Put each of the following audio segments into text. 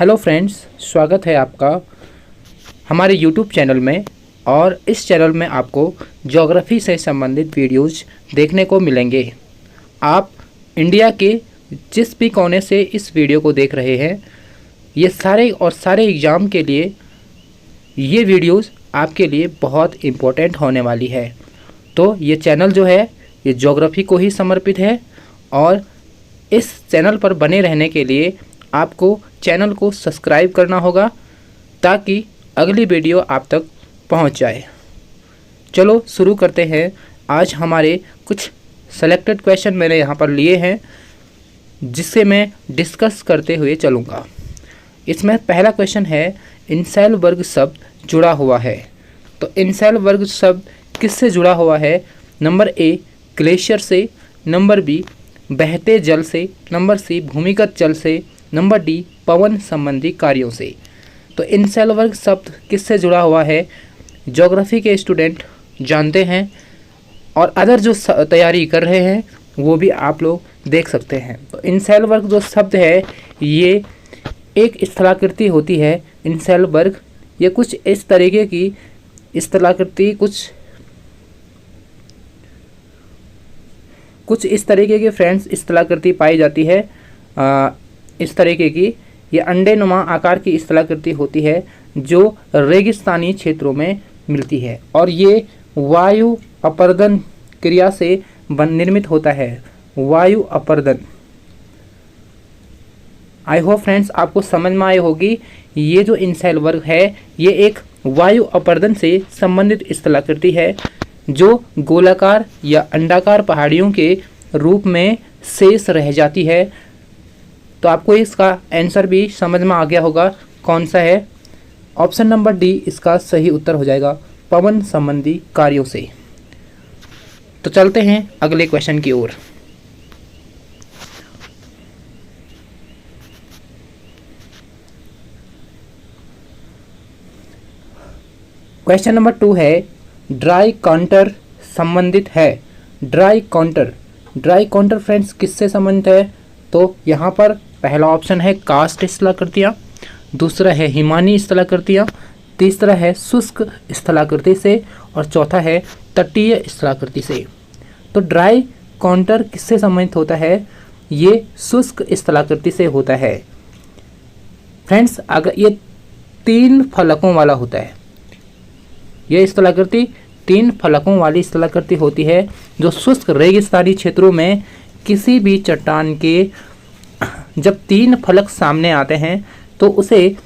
Hello friends, स्वागत है आपका हमारे यूट्यूब चैनल में। और इस चैनल में आपको ज्योग्राफी से संबंधित वीडियोज़ देखने को मिलेंगे। आप इंडिया के जिस भी कोने से इस वीडियो को देख रहे हैं, ये सारे एग्ज़ाम के लिए ये वीडियोज़ आपके लिए बहुत इम्पोर्टेंट होने वाली है। तो ये चैनल जो है ये ज्योग्राफी को ही समर्पित है और इस चैनल पर बने रहने के लिए आपको चैनल को सब्सक्राइब करना होगा ताकि अगली वीडियो आप तक पहुंच जाए। चलो शुरू करते हैं। आज हमारे कुछ सेलेक्टेड क्वेश्चन मैंने यहाँ पर लिए हैं जिससे मैं डिस्कस करते हुए चलूँगा। इसमें पहला क्वेश्चन है, इंसेल वर्ग शब्द जुड़ा हुआ है। तो इंसेल वर्ग शब्द किससे जुड़ा हुआ है? नंबर ए ग्लेशियर से, नंबर बी बहते जल से, नंबर सी भूमिगत जल से, नंबर डी पवन संबंधी कार्यों से। तो इंसेल वर्ग शब्द किससे जुड़ा हुआ है? ज्योग्राफी के स्टूडेंट जानते हैं और अदर जो तैयारी कर रहे हैं वो भी आप लोग देख सकते हैं। तो इंसेल वर्ग जो शब्द है ये एक स्थलाकृति होती है। इंसेल वर्ग ये कुछ इस तरीके की स्थलाकृति कुछ इस तरीके की फ्रेंड्स स्थलाकृति पाई जाती है। इस तरीके की ये अंडेनुमा आकार की स्थलाकृति होती है जो रेगिस्तानी क्षेत्रों में मिलती है और ये वायु अपर्दन क्रिया से निर्मित होता है। वायु अपर्दन। आई होप फ्रेंड्स आपको समझ में आई होगी। ये जो इंसेल वर्ग है ये एक वायु अपर्दन से संबंधित स्थलाकृति है जो गोलाकार या अंडाकार पहाड़ियों के रूप में शेष रह जाती है। तो आपको इसका आंसर भी समझ में आ गया होगा कौन सा है। ऑप्शन नंबर डी इसका सही उत्तर हो जाएगा, पवन संबंधी कार्यों से। तो चलते हैं अगले क्वेश्चन की ओर। क्वेश्चन नंबर 2 है, ड्राई काउंटर संबंधित है। ड्राई काउंटर फ्रेंड्स किससे संबंधित है? तो यहाँ पर पहला ऑप्शन है कास्ट स्थलाकृतियाँ, दूसरा है हिमानी स्थलाकृतियाँ, तीसरा है शुष्क स्थलाकृति से और चौथा है तटीय स्थलाकृति से। तो ड्राई काउंटर किससे संबंधित होता है? ये शुष्क स्थलाकृति से होता है फ्रेंड्स। अगर ये 3 फलकों वाला होता है, ये स्थलाकृति 3 फलकों वाली स्थलाकृति होती है जो शुष्क रेगिस्तानी क्षेत्रों में किसी भी चट्टान के जब 3 फलक सामने आते हैं तो उसे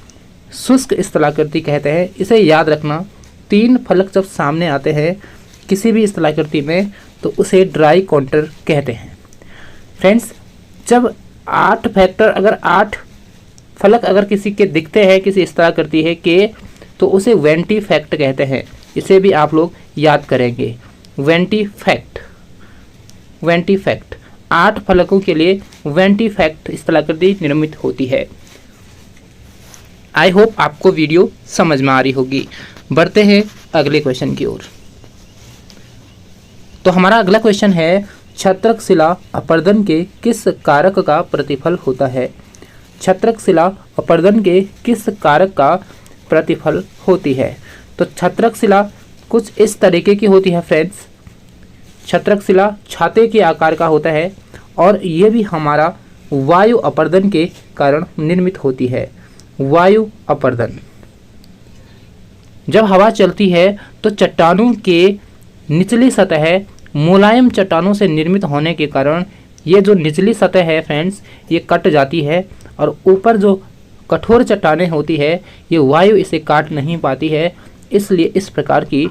शुष्क स्थलाकृति कहते हैं। इसे याद रखना, 3 फलक जब सामने आते हैं किसी भी स्थलाकृति में तो उसे ड्राई काउंटर कहते हैं फ्रेंड्स। जब 8 फलक अगर किसी के दिखते हैं किसी स्थलाकृति है के तो उसे वेंटी फैक्ट कहते हैं। इसे भी आप लोग याद करेंगे, वेंटी फैक्ट। 8 फलकों के लिए वेंटी फैक्ट स्थलाकृति निर्मित होती है। आई होप आपको वीडियो समझ में आ रही होगी। बढ़ते हैं अगले क्वेश्चन की ओर। तो हमारा अगला क्वेश्चन है, छत्रक शिला अपर्दन के किस कारक का प्रतिफल होता है? छत्रक शिला अपर्दन के किस कारक का प्रतिफल होती है? तो छत्रक शिला कुछ इस तरीके की होती है फ्रेंड्स। छत्रक शिला छाते के आकार का होता है और ये भी हमारा वायु अपर्दन के कारण निर्मित होती है। वायु अपर्दन। जब हवा चलती है तो चट्टानों के निचली सतह मुलायम चट्टानों से निर्मित होने के कारण ये जो निचली सतह है फ्रेंड्स ये कट जाती है और ऊपर जो कठोर चट्टानें होती है ये वायु इसे काट नहीं पाती है, इसलिए इस प्रकार की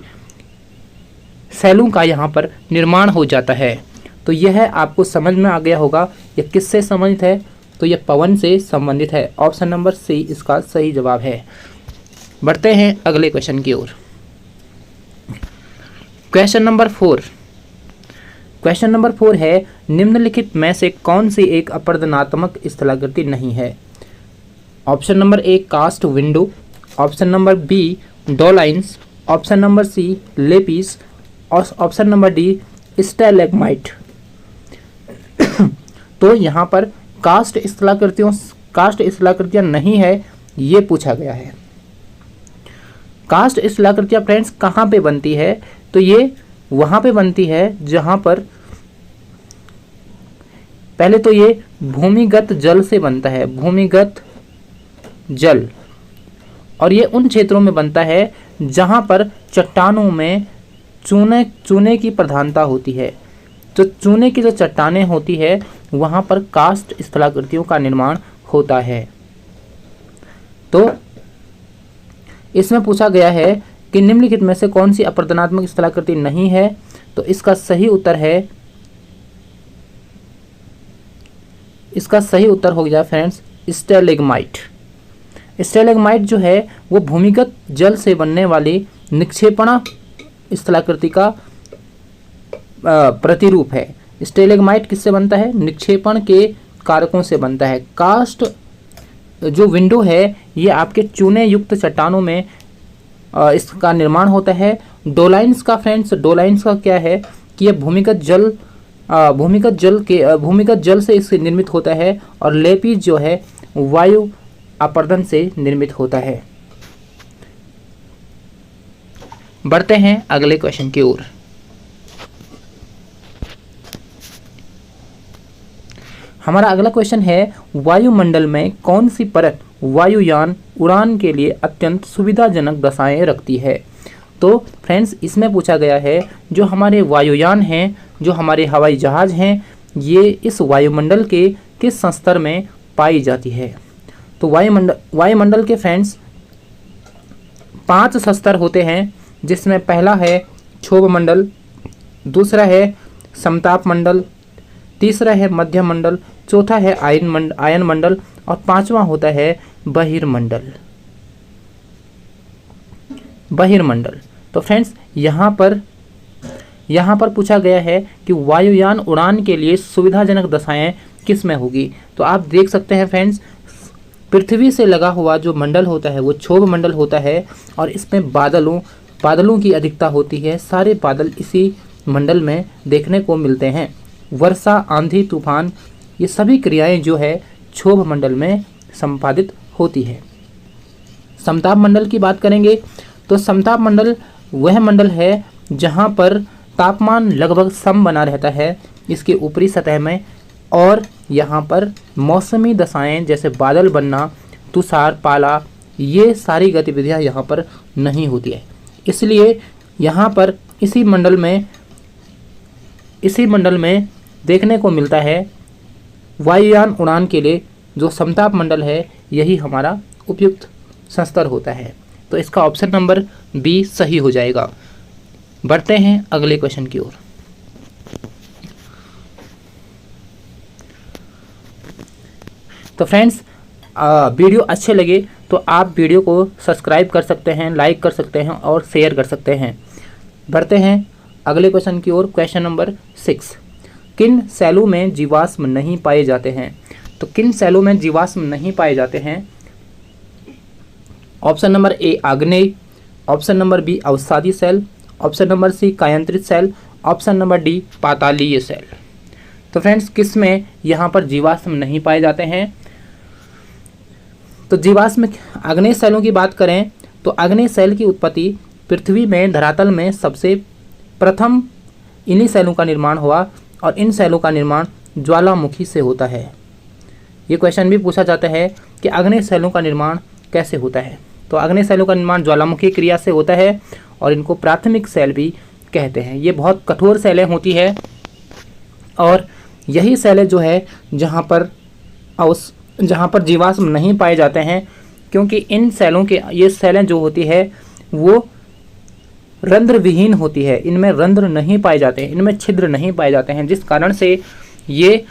सैलों का यहाँ पर निर्माण हो जाता है। तो यह आपको समझ में आ गया होगा यह किससे संबंधित है? तो यह पवन से संबंधित है। ऑप्शन नंबर सी इसका सही जवाब है। बढ़ते हैं अगले क्वेश्चन की ओर। क्वेश्चन नंबर 4 है, निम्नलिखित में से कौन सी एक अपर्दनात्मक स्थलाकृति नहीं है? Option number A karst window, option number B dolines, option number C lapies और ऑप्शन नंबर डी स्टैलेग्माइट। तो यहाँ पर कास्ट स्थलाकृतियों कास्ट स्थलाकृतियाँ नहीं है, ये पूछा गया है। कास्ट स्थलाकृतियाँ फ्रेंड्स कहाँ पे बनती है? तो ये वहाँ पे बनती है जहाँ पर पहले तो ये भूमिगत जल से बनता है, भूमिगत जल, और ये उन क्षेत्रों में बनता है जहाँ पर चट्टानों में चूने की प्रधानता होती है। तो चूने की जो चट्टानें होती है वहाँ पर कास्ट स्थलाकृतियों का निर्माण होता है। तो इसमें पूछा गया है कि निम्नलिखित में से कौन सी अपरदनात्मक स्थलाकृति नहीं है? तो इसका सही उत्तर हो गया फ्रेंड्स स्टेलेग्माइट। स्टेलेग्माइट जो है वो भूमिगत जल से बनने वाली निक्षेपणा स्थलाकृति का प्रतिरूप है। स्टेलेग्माइट किससे बनता है? निक्षेपण के कारकों से बनता है। कास्ट जो विंडो है ये आपके चूने युक्त चट्टानों में इसका निर्माण होता है। डोलाइन्स का फ्रेंड्स, डोलाइन्स का क्या है कि ये भूमिगत जल से इससे निर्मित होता है, और लेपिस जो है वायु अपर्दन से निर्मित होता है। बढ़ते हैं अगले क्वेश्चन की ओर। हमारा अगला क्वेश्चन है वायुमंडल में कौन सी परत वायुयान उड़ान के लिए अत्यंत सुविधाजनक दशाएं रखती है? तो फ्रेंड्स इसमें पूछा गया है जो हमारे वायुयान हैं, जो हमारे हवाई जहाज हैं, ये इस वायुमंडल के किस स्तर में पाई जाती है? तो वायुमंडल के फ्रेंड्स 5 स्तर होते हैं, जिसमें पहला है क्षोभ मंडल, दूसरा है समताप मंडल, तीसरा है मध्यम मंडल, चौथा है आयन मंडल, और पांचवा होता है बहिर्मंडल। तो फ्रेंड्स यहाँ पर पूछा गया है कि वायुयान उड़ान के लिए सुविधाजनक दशाएं किस में होगी? तो आप देख सकते हैं फ्रेंड्स, पृथ्वी से लगा हुआ जो मंडल होता है वो क्षोभ मंडल होता है, और इसमें बादलों की अधिकता होती है। सारे बादल इसी मंडल में देखने को मिलते हैं। वर्षा, आंधी, तूफान, ये सभी क्रियाएं जो है क्षोभ मंडल में संपादित होती है। समताप मंडल की बात करेंगे तो समताप मंडल वह मंडल है जहां पर तापमान लगभग सम बना रहता है इसके ऊपरी सतह में, और यहाँ पर मौसमी दशाएं जैसे बादल बनना, तुषार, पाला, ये सारी गतिविधियां यहाँ पर नहीं होती है। इसलिए यहाँ पर इसी मंडल में देखने को मिलता है वायुयान उड़ान के लिए जो समताप मंडल है, यही हमारा उपयुक्त स्तर होता है। तो इसका ऑप्शन नंबर बी सही हो जाएगा। बढ़ते हैं अगले क्वेश्चन की ओर। तो फ्रेंड्स वीडियो अच्छे लगे तो आप वीडियो को सब्सक्राइब कर सकते हैं, लाइक कर सकते हैं और शेयर कर सकते हैं। बढ़ते हैं अगले क्वेश्चन की ओर। क्वेश्चन नंबर 6, किन सेलों में जीवाश्म नहीं पाए जाते हैं? तो किन सेलों में जीवाश्म नहीं पाए जाते हैं? ऑप्शन नंबर ए आग्नेय, ऑप्शन नंबर बी अवसादी सेल, ऑप्शन नंबर सी कायांतरित सेल, ऑप्शन नंबर डी पातालीय सेल। तो फ्रेंड्स किस में यहाँ पर जीवाश्म नहीं पाए जाते हैं? तो जीवाश्म आग्नेय सेलों की बात करें तो आग्नेय सेल की उत्पत्ति पृथ्वी में धरातल में सबसे प्रथम इन्हीं सेलों का निर्माण हुआ, और इन सेलों का निर्माण ज्वालामुखी से होता है। ये क्वेश्चन भी पूछा जाता है कि आग्नेय सेलों का निर्माण कैसे होता है? तो आग्नेय सेलों का निर्माण ज्वालामुखी क्रिया से होता है, और इनको प्राथमिक सेल भी कहते हैं। ये बहुत कठोर सेलें होती है, और यही सेलें जो है जहाँ पर जीवाश्म नहीं पाए जाते हैं, क्योंकि इन सेलों के ये सेलें जो होती है वो रंध्र विहीन होती है, इनमें रंध्र नहीं पाए जाते हैं, इनमें छिद्र नहीं पाए जाते हैं, जिस कारण से ये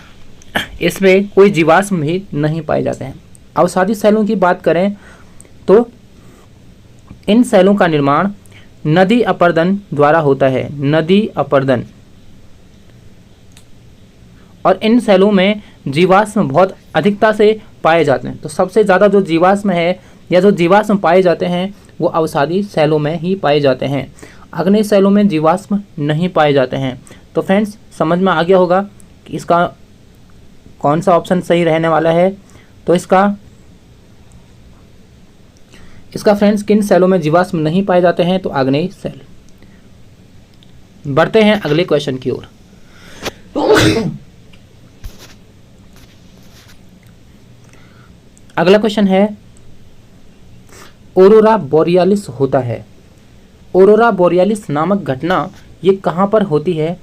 इसमें कोई जीवाश्म भी नहीं पाए जाते हैं। अवसादी सेलों की बात करें तो इन सेलों का निर्माण नदी अपर्दन द्वारा होता है, नदी अपर्दन, और इन सेलों में जीवाश्म बहुत अधिकता से पाए जाते हैं। तो सबसे ज़्यादा जो जीवाश्म है या जो जीवाश्म पाए जाते हैं वो अवसादी सेलों में ही पाए जाते हैं। आग्नेय सेलों में जीवाश्म नहीं पाए जाते हैं। तो फ्रेंड्स समझ में आ गया होगा कि इसका कौन सा ऑप्शन सही रहने वाला है। तो इसका फ्रेंड्स किन सेलों में जीवाश्म नहीं पाए जाते हैं? तो आग्नेय सेल। बढ़ते हैं अगले क्वेश्चन की ओर। अगला क्वेश्चन है ऑरोरा बोरियालिस होता है। ऑरोरा बोरियालिस नामक घटना ये कहां पर होती है?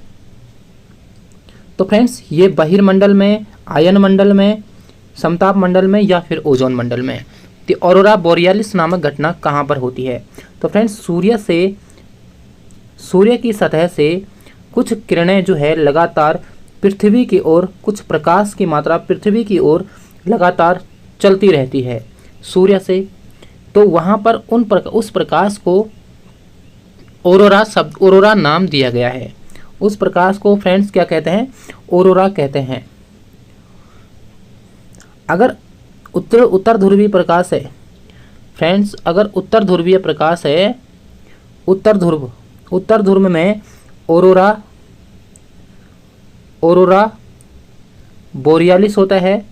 तो फ्रेंड्स ये बहिर्मंडल में, आयन मंडल में, समताप मंडल में या फिर ओजोन मंडल में। तो ऑरोरा बोरियालिस नामक घटना कहां पर होती है? तो फ्रेंड्स सूर्य की सतह से कुछ किरणें जो है लगातार पृथ्वी की ओर, कुछ प्रकाश की मात्रा पृथ्वी की ओर लगातार चलती रहती है सूर्य से। तो वहां पर उस प्रकाश को ऑरोरा नाम दिया गया है। उस प्रकाश को फ्रेंड्स क्या कहते हैं? ऑरोरा कहते हैं। अगर उत्तर ध्रुवीय प्रकाश है फ्रेंड्स, अगर उत्तर ध्रुवीय प्रकाश है, उत्तर ध्रुव में ऑरोरा बोरियालिस होता है,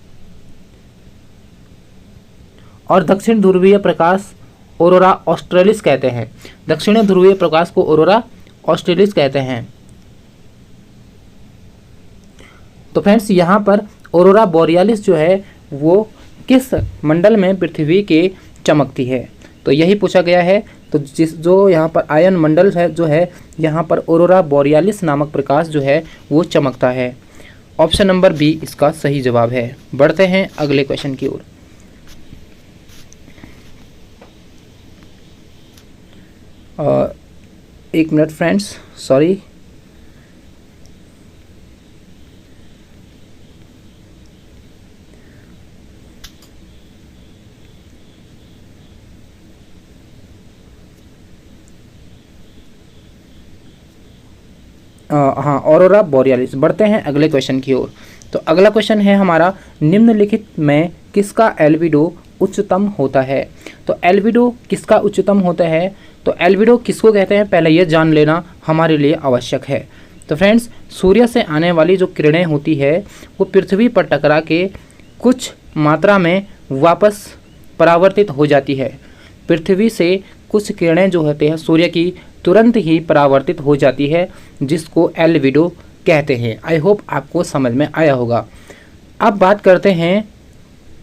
और दक्षिण ध्रुवीय प्रकाश ऑरोरा ऑस्ट्रेलिस कहते हैं। दक्षिण ध्रुवीय प्रकाश को ऑरोरा ऑस्ट्रेलिस कहते हैं। तो फ्रेंड्स यहाँ पर ऑरोरा बोरियालिस जो है वो किस मंडल में पृथ्वी के चमकती है? तो यही पूछा गया है। तो जो यहाँ पर आयन मंडल है जो है, यहाँ पर ऑरोरा बोरियालिस नामक प्रकाश जो है वो चमकता है। ऑप्शन नंबर बी इसका सही जवाब है। बढ़ते हैं अगले क्वेश्चन की ओर। एक मिनट फ्रेंड्स, सॉरी। हाँ, ऑरोरा बोरियालिस। बढ़ते हैं अगले क्वेश्चन की ओर। तो अगला क्वेश्चन है हमारा, निम्नलिखित में किसका एल्बिडो उच्चतम होता है? तो एल्बिडो किसका उच्चतम होता है? तो एल्बिडो किसको कहते हैं पहले ये जान लेना हमारे लिए आवश्यक है। तो फ्रेंड्स सूर्य से आने वाली जो किरणें होती है वो पृथ्वी पर टकरा के कुछ मात्रा में वापस परावर्तित हो जाती है। पृथ्वी से कुछ किरणें जो होते हैं सूर्य की तुरंत ही परावर्तित हो जाती है, जिसको एल्बिडो कहते हैं। आई होप आपको समझ में आया होगा। अब बात करते हैं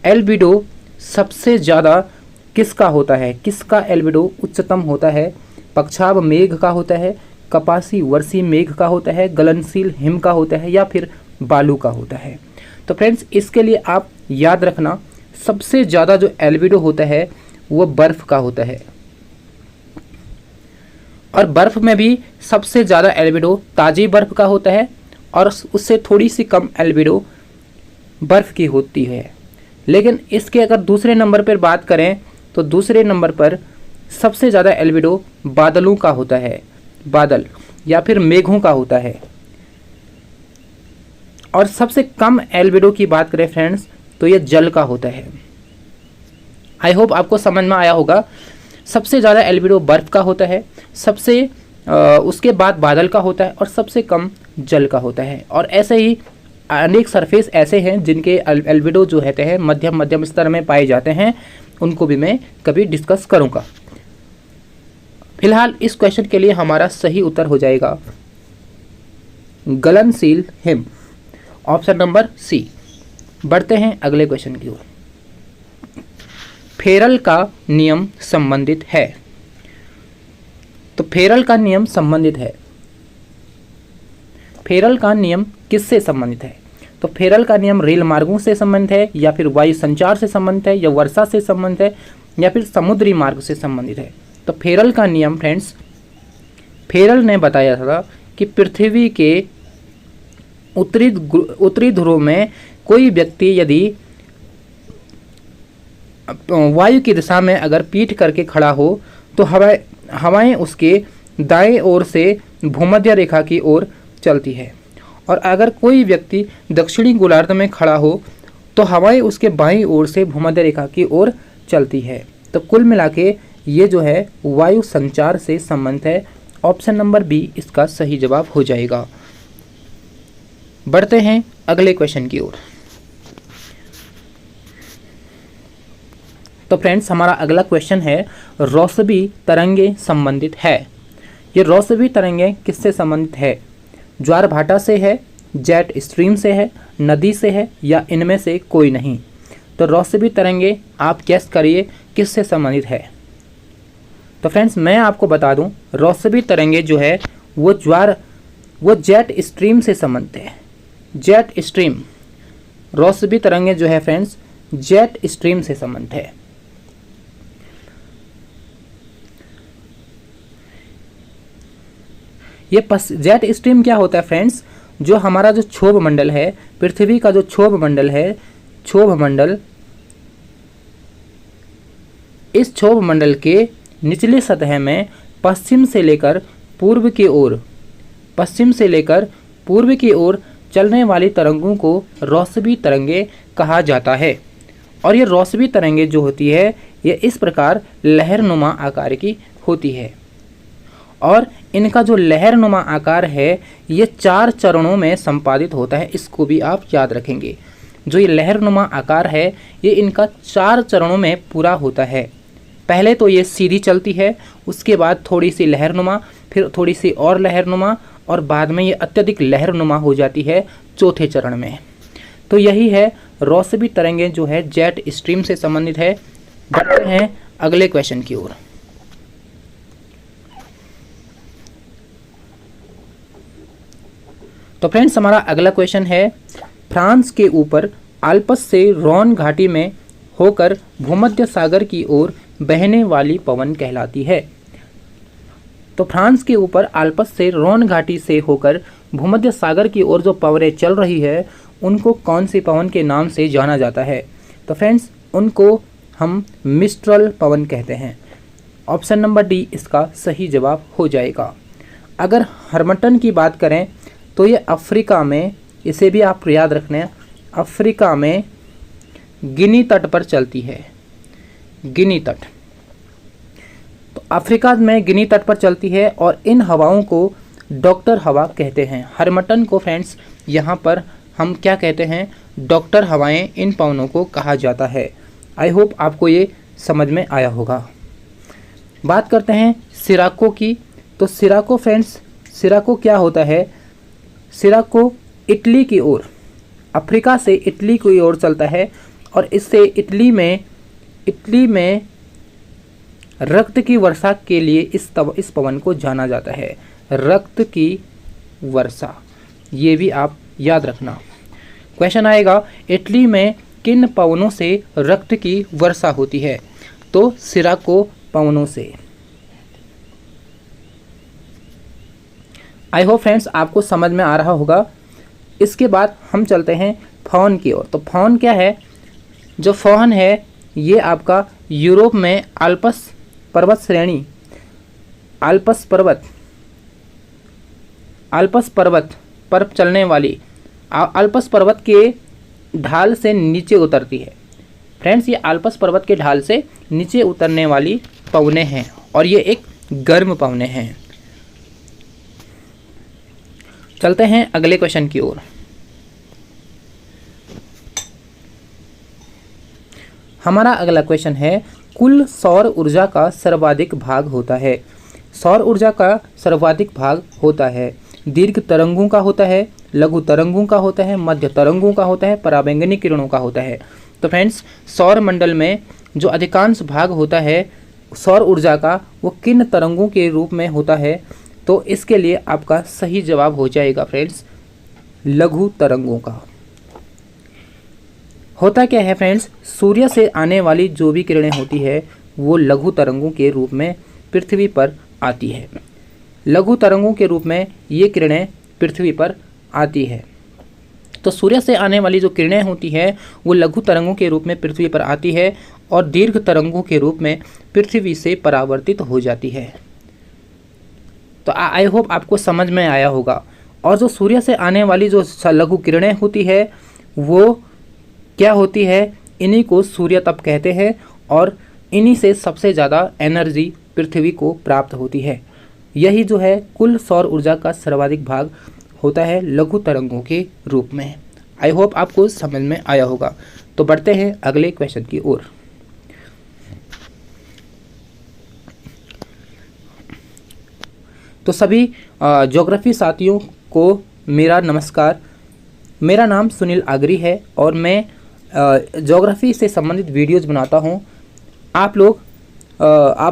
एल्बिडो सबसे ज़्यादा किसका होता है? किसका एल्बिडो उच्चतम होता है? पक्षाभ मेघ का होता है, कपासी वर्षी मेघ का होता है, गलनशील हिम का होता है या फिर बालू का होता है? तो फ्रेंड्स इसके लिए आप याद रखना, सबसे ज़्यादा जो एल्बिडो होता है वो बर्फ़ का होता है, और बर्फ़ में भी सबसे ज़्यादा एल्बिडो ताज़ी बर्फ़ का होता है, और उससे थोड़ी सी कम एल्बिडो बर्फ़ की होती है। लेकिन इसके अगर दूसरे नंबर पर बात करें तो दूसरे नंबर पर सबसे ज़्यादा एल्बिडो बादलों का होता है, बादल या फिर मेघों का होता है। और सबसे कम एल्बिडो की बात करें फ्रेंड्स तो ये जल का होता है। आई होप आपको समझ में आया होगा। सबसे ज़्यादा एल्बिडो बर्फ़ का होता है, उसके बाद बादल का होता है, और सबसे कम जल का होता है। और ऐसे ही अनेक सरफेस ऐसे हैं जिनके एल्बिडो जो रहते हैं मध्यम स्तर में पाए जाते हैं, उनको भी मैं कभी डिस्कस करूंगा। फिलहाल इस क्वेश्चन के लिए हमारा सही उत्तर हो जाएगा गलनशील हिम, ऑप्शन नंबर सी। बढ़ते हैं अगले क्वेश्चन की ओर। फेरल का नियम संबंधित है। तो फेरल का नियम संबंधित है। फेरल का नियम किससे संबंधित है? तो फेरल का नियम रेल मार्गों से संबंधित है, या फिर वायु संचार से संबंधित है, या वर्षा से संबंधित है, या फिर समुद्री मार्ग से संबंधित है। तो फेरल का नियम फ्रेंड्स, फेरल ने बताया था कि पृथ्वी के उत्तरी ध्रुव में कोई व्यक्ति यदि वायु की दिशा में अगर पीठ करके खड़ा हो तो हवाएं उसके दाएं ओर से भूमध्य रेखा की ओर चलती है, और अगर कोई व्यक्ति दक्षिणी गोलार्ध में खड़ा हो तो हवाएं उसके बाईं ओर से भूमध्य रेखा की ओर चलती है। तो कुल मिला के ये जो है वायु संचार से संबंधित है। ऑप्शन नंबर बी इसका सही जवाब हो जाएगा। बढ़ते हैं अगले क्वेश्चन की ओर। तो फ्रेंड्स हमारा अगला क्वेश्चन है, रोसबी तरंगे संबंधित है। ये रोसबी तरंगे किससे संबंधित है? ज्वारभाटा से है, जेट स्ट्रीम से है, नदी से है, या इनमें से कोई नहीं? तो रोसबी तरंगे आप गेस करिए किससे संबंधित है। तो फ्रेंड्स मैं आपको बता दूं, रोसबी तरंगे जो है वो जेट स्ट्रीम से संबंधित है। जेट स्ट्रीम, रोसबी तरंगे जो है फ्रेंड्स जेट स्ट्रीम से संबंधित है। ये जेट स्ट्रीम क्या होता है फ्रेंड्स? जो हमारा जो क्षोभ मंडल है, पृथ्वी का जो क्षोभ मंडल है, क्षोभ मंडल, इस क्षोभ मंडल के निचली सतह में पश्चिम से लेकर पूर्व की ओर चलने वाली तरंगों को रोसबी तरंगे कहा जाता है। और ये रोसबी तरंगे जो होती है ये इस प्रकार लहरनुमा आकार की होती है। और इनका जो लहरनुमा आकार है ये 4 चरणों में संपादित होता है। इसको भी आप याद रखेंगे। जो ये लहरनुमा आकार है ये इनका 4 चरणों में पूरा होता है। पहले तो ये सीधी चलती है, उसके बाद थोड़ी सी लहरनुमा, फिर थोड़ी सी और लहरनुमा, और बाद में ये अत्यधिक लहरनुमा हो जाती है चौथे चरण में। तो यही है रोसबी तरंगे जो है जेट स्ट्रीम से संबंधित है। बढ़ते हैं अगले क्वेश्चन की ओर। तो फ्रेंड्स हमारा अगला क्वेश्चन है, फ्रांस के ऊपर आल्प्स से रोन घाटी में होकर भूमध्य सागर की ओर बहने वाली पवन कहलाती है। तो फ्रांस के ऊपर आल्प्स से रोन घाटी से होकर भूमध्य सागर की ओर जो पवनें चल रही है उनको कौन सी पवन के नाम से जाना जाता है? तो फ्रेंड्स उनको हम मिस्ट्रल पवन कहते हैं। ऑप्शन नंबर डी इसका सही जवाब हो जाएगा। अगर हर्मटन की बात करें तो ये अफ्रीका में, इसे भी आप याद रखना, अफ्रीका में गिनी तट पर चलती है। गिनी तट, तो अफ्रीका में गिनी तट पर चलती है और इन हवाओं को डॉक्टर हवा कहते हैं। हर्मटन को फ्रेंड्स यहाँ पर हम क्या कहते हैं? डॉक्टर हवाएं इन पवनों को कहा जाता है। आई होप आपको ये समझ में आया होगा। बात करते हैं सिराको की। तो सिराको फ्रेंड्स, सिराको क्या होता है? सिराको इटली की ओर, अफ्रीका से इटली की ओर चलता है और इससे इटली में रक्त की वर्षा के लिए इस पवन को जाना जाता है। रक्त की वर्षा, ये भी आप याद रखना। क्वेश्चन आएगा, इटली में किन पवनों से रक्त की वर्षा होती है? तो सिराको पवनों से। आई होप फ्रेंड्स आपको समझ में आ रहा होगा। इसके बाद हम चलते हैं फोन की ओर। तो फोन क्या है? जो फोन है ये आपका यूरोप में आल्प्स पर्वत श्रेणी, आल्प्स पर्वत पर चलने वाली, आल्प्स पर्वत के ढाल से नीचे उतरती है। फ्रेंड्स ये आल्प्स पर्वत के ढाल से नीचे उतरने वाली पवनें हैं और ये एक गर्म पवनें हैं। चलते हैं अगले क्वेश्चन की ओर। हमारा अगला क्वेश्चन है, कुल सौर ऊर्जा का सर्वाधिक भाग होता है। सौर ऊर्जा का सर्वाधिक भाग होता है दीर्घ तरंगों का होता है, लघु तरंगों का होता है, मध्य तरंगों का होता है, पराबैंगनी किरणों का होता है। तो फ्रेंड्स सौर मंडल में जो अधिकांश भाग होता है सौर ऊर्जा का, वो किन तरंगों के रूप में होता है? तो इसके लिए आपका सही जवाब हो जाएगा फ्रेंड्स लघु तरंगों का। होता क्या है फ्रेंड्स, सूर्य से आने वाली जो भी किरणें होती है वो लघु तरंगों के रूप में पृथ्वी पर आती है। लघु तरंगों के रूप में ये किरणें पृथ्वी पर आती है। तो सूर्य से आने वाली जो किरणें होती है वो लघु तरंगों के रूप में पृथ्वी पर आती है और दीर्घ तरंगों के रूप में पृथ्वी से परावर्तित हो जाती है। तो आई होप आपको समझ में आया होगा। और जो सूर्य से आने वाली जो लघु किरणें होती है वो क्या होती है? इन्हीं को सूर्य तप कहते हैं और इन्हीं से सबसे ज़्यादा एनर्जी पृथ्वी को प्राप्त होती है। यही जो है कुल सौर ऊर्जा का सर्वाधिक भाग होता है लघु तरंगों के रूप में। आई होप आपको समझ में आया होगा। तो बढ़ते हैं अगले क्वेश्चन की ओर। तो सभी ज्योग्राफी साथियों को मेरा नमस्कार। मेरा नाम सुनील आगरी है और मैं ज्योग्राफी से संबंधित वीडियोज़ बनाता हूँ। आप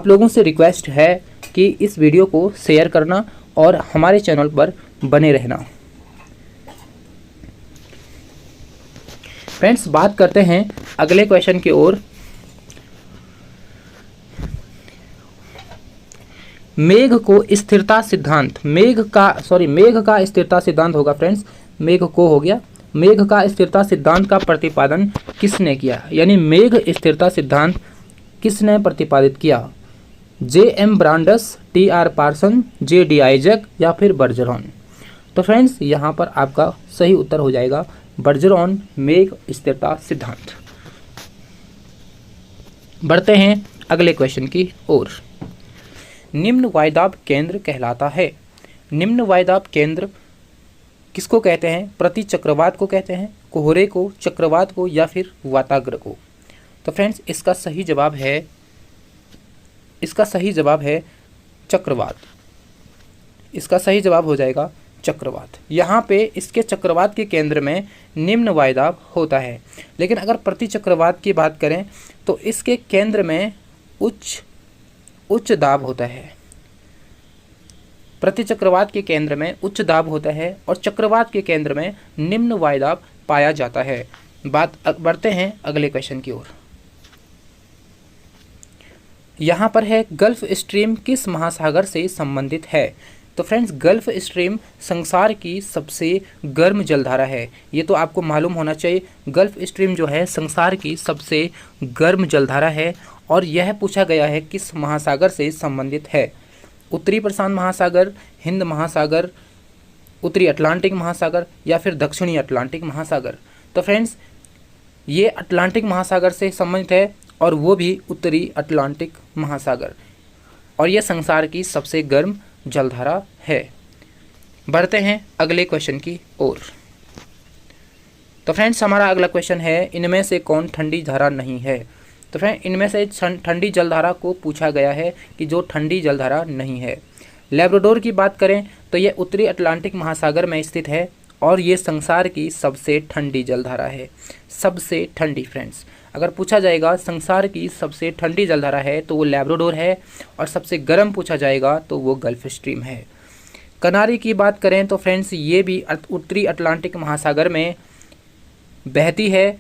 लोगों से रिक्वेस्ट है कि इस वीडियो को शेयर करना और हमारे चैनल पर बने रहना। फ्रेंड्स, बात करते हैं अगले क्वेश्चन की ओर। मेघ का स्थिरता सिद्धांत होगा फ्रेंड्स। मेघ को हो गया। मेघ का स्थिरता सिद्धांत का प्रतिपादन किसने किया, यानी मेघ स्थिरता सिद्धांत किसने प्रतिपादित किया? J.M. Brands, T.R. Person, J.D. Isaac या फिर बर्जरॉन? तो फ्रेंड्स, यहाँ पर आपका सही उत्तर हो जाएगा बर्जरॉन, मेघ स्थिरता सिद्धांत। बढ़ते हैं अगले क्वेश्चन की ओर। निम्न वायदाब केंद्र कहलाता है। निम्न वायदाब केंद्र किसको कहते हैं? प्रति चक्रवात को कहते हैं, कोहरे को, चक्रवात को या फिर वाताग्र को? तो फ्रेंड्स, इसका सही जवाब है चक्रवात। इसका सही जवाब हो जाएगा चक्रवात। यहाँ पे इसके चक्रवात के केंद्र में निम्न वायदाब होता है, लेकिन अगर प्रति चक्रवात की बात करें तो इसके केंद्र में उच्च दाब होता है। प्रति चक्रवात के केंद्र में उच्च दाब होता है और चक्रवात के केंद्र में निम्न वायदाब पाया जाता है। बढ़ते हैं अगले क्वेश्चन की ओर। यहाँ पर है गल्फ स्ट्रीम किस महासागर से संबंधित है? तो फ्रेंड्स, गल्फ स्ट्रीम संसार की सबसे गर्म जलधारा है। ये तो आपको मालूम होना चाहिए। गल्फ स्ट्रीम जो है संसार की सबसे गर्म जलधारा है और यह पूछा गया है किस महासागर से संबंधित है? उत्तरी प्रशांत महासागर, हिंद महासागर, उत्तरी अटलांटिक महासागर या फिर दक्षिणी अटलांटिक महासागर? तो फ्रेंड्स, ये अटलांटिक महासागर से संबंधित है और वो भी उत्तरी अटलांटिक महासागर, और यह संसार की सबसे गर्म जलधारा है। बढ़ते हैं अगले क्वेश्चन की ओर। तो फ्रेंड्स, हमारा अगला क्वेश्चन है इनमें से कौन ठंडी धारा नहीं है? तो फ्रेंड, इनमें से ठंडी जलधारा को पूछा गया है कि जो ठंडी जलधारा नहीं है। लैब्राडोर की बात करें तो यह उत्तरी अटलांटिक महासागर में स्थित है और ये संसार की सबसे ठंडी जलधारा है। सबसे ठंडी फ्रेंड्स, अगर पूछा जाएगा संसार की सबसे ठंडी जलधारा है तो वो लैब्राडोर है, और सबसे गर्म पूछा जाएगा तो वो गल्फ स्ट्रीम है। कनारी की बात करें तो फ्रेंड्स, ये भी उत्तरी अटलांटिक महासागर में बहती है,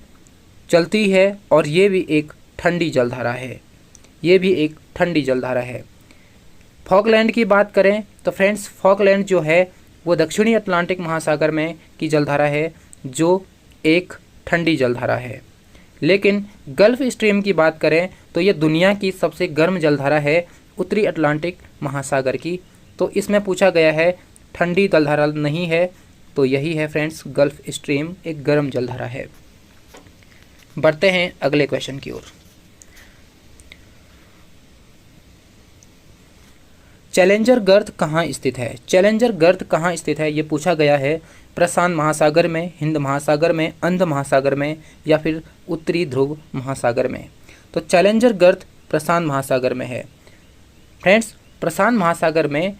चलती है और ये भी एक ठंडी जलधारा है। ये भी एक ठंडी जलधारा है। फॉकलैंड की बात करें तो फ्रेंड्स, फॉकलैंड जो है वो दक्षिणी अटलांटिक महासागर में की जलधारा है जो एक ठंडी जलधारा है। लेकिन गल्फ स्ट्रीम की बात करें तो ये दुनिया की सबसे गर्म जलधारा है उत्तरी अटलांटिक महासागर की। तो इसमें पूछा गया है ठंडी जलधारा नहीं है, तो यही है फ्रेंड्स, गल्फ स्ट्रीम एक गर्म जलधारा है। बढ़ते हैं अगले क्वेश्चन की ओर। चैलेंजर गर्त कहाँ स्थित है? चैलेंजर गर्त कहाँ स्थित है ये पूछा गया है। प्रशांत महासागर में, हिंद महासागर में, अंध महासागर में या फिर उत्तरी ध्रुव महासागर में? तो चैलेंजर गर्त प्रशांत महासागर में है। फ्रेंड्स, प्रशांत महासागर में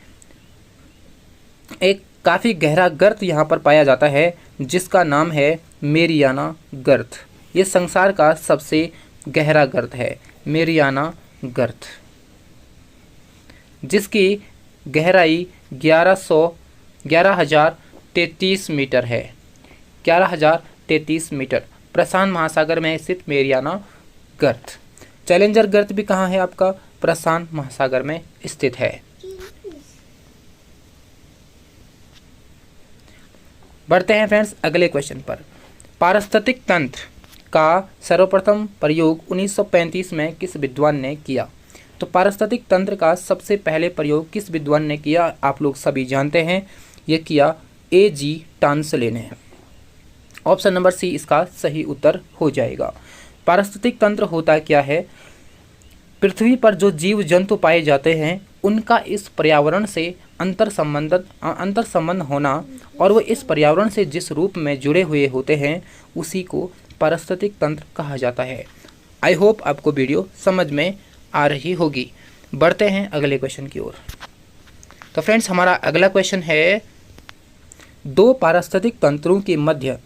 एक काफ़ी गहरा गर्त यहाँ पर पाया जाता है जिसका नाम है मेरियाना गर्त। ये संसार का सबसे गहरा गर्त है, मेरियाना गर्त, जिसकी गहराई 11,033 मीटर है। 11,033 मीटर प्रशांत महासागर में स्थित मेरियाना गर्त। चैलेंजर गर्त भी कहाँ है आपका? प्रशांत महासागर में स्थित है। बढ़ते हैं फ्रेंड्स अगले क्वेश्चन पर। पारिस्थितिक तंत्र का सर्वप्रथम प्रयोग 1935 में किस विद्वान ने किया? तो पारिस्थितिक तंत्र का सबसे पहले प्रयोग किस विद्वान ने किया? आप लोग सभी जानते हैं, यह किया A.G. टांसले ने। ऑप्शन नंबर सी इसका सही उत्तर हो जाएगा। पारिस्थितिक तंत्र होता क्या है? पृथ्वी पर जो जीव जंतु पाए जाते हैं उनका इस पर्यावरण से अंतर संबंध होना और वो इस पर्यावरण से जिस रूप में जुड़े हुए होते हैं उसी को पारिस्थितिक तंत्र कहा जाता है। आई होप आपको वीडियो समझ में आ रही होगी। बढ़ते हैं अगले क्वेश्चन की ओर। तो फ्रेंड्स हमारा अगला क्वेश्चन है, दो पारिस्थितिक तंत्रों के मध्य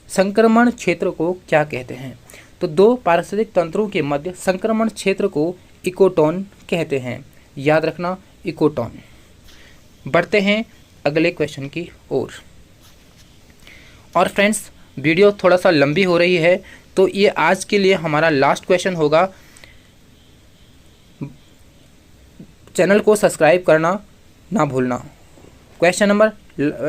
संक्रमण क्षेत्र को क्या कहते हैं? तो दो पारिस्थितिक तंत्रों के मध्य संक्रमण क्षेत्र को इकोटोन कहते हैं। याद रखना, इकोटोन। बढ़ते हैं अगले क्वेश्चन की ओर। और फ्रेंड्स वीडियो थोड़ा सा लंबी हो रही है, तो ये आज के लिए हमारा लास्ट क्वेश्चन होगा। चैनल को सब्सक्राइब करना ना भूलना। क्वेश्चन नंबर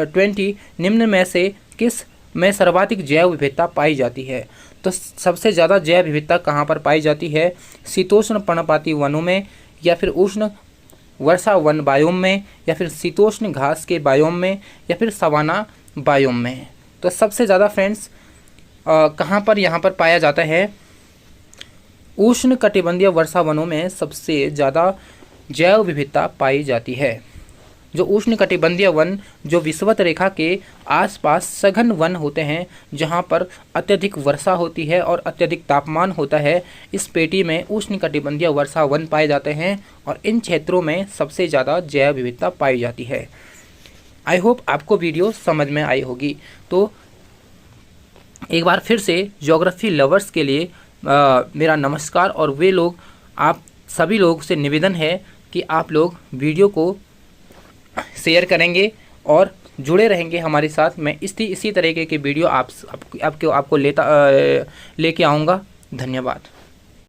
20, निम्न में से किस में सर्वाधिक जैव विविधता पाई जाती है? तो सबसे ज़्यादा जैव विविधता कहाँ पर पाई जाती है? शीतोष्ण पर्णपाती वनों में, या फिर उष्ण वर्षा वन बायोम में, या फिर शीतोष्ण घास के बायोम में, या फिर सवाना बायोम में? तो सबसे ज़्यादा फ्रेंड्स कहाँ पर यहाँ पर पाया जाता है? उष्ण कटिबंधीय वर्षा वनों में सबसे ज़्यादा जैव विविधता पाई जाती है। जो उष्ण कटिबंधीय वन जो विषुवत रेखा के आसपास सघन वन होते हैं, जहाँ पर अत्यधिक वर्षा होती है और अत्यधिक तापमान होता है, इस पेटी में उष्ण कटिबंधीय वर्षा वन पाए जाते हैं और इन क्षेत्रों में सबसे ज़्यादा जैव विविधता पाई जाती है। आई होप आपको वीडियो समझ में आई होगी। तो एक बार फिर से ज्योग्राफी लवर्स के लिए मेरा नमस्कार, और वे लोग, आप सभी लोगों से निवेदन है कि आप लोग वीडियो को शेयर करेंगे और जुड़े रहेंगे हमारे साथ। मैं इसी तरीके के वीडियो आपको लेके आऊँगा। धन्यवाद।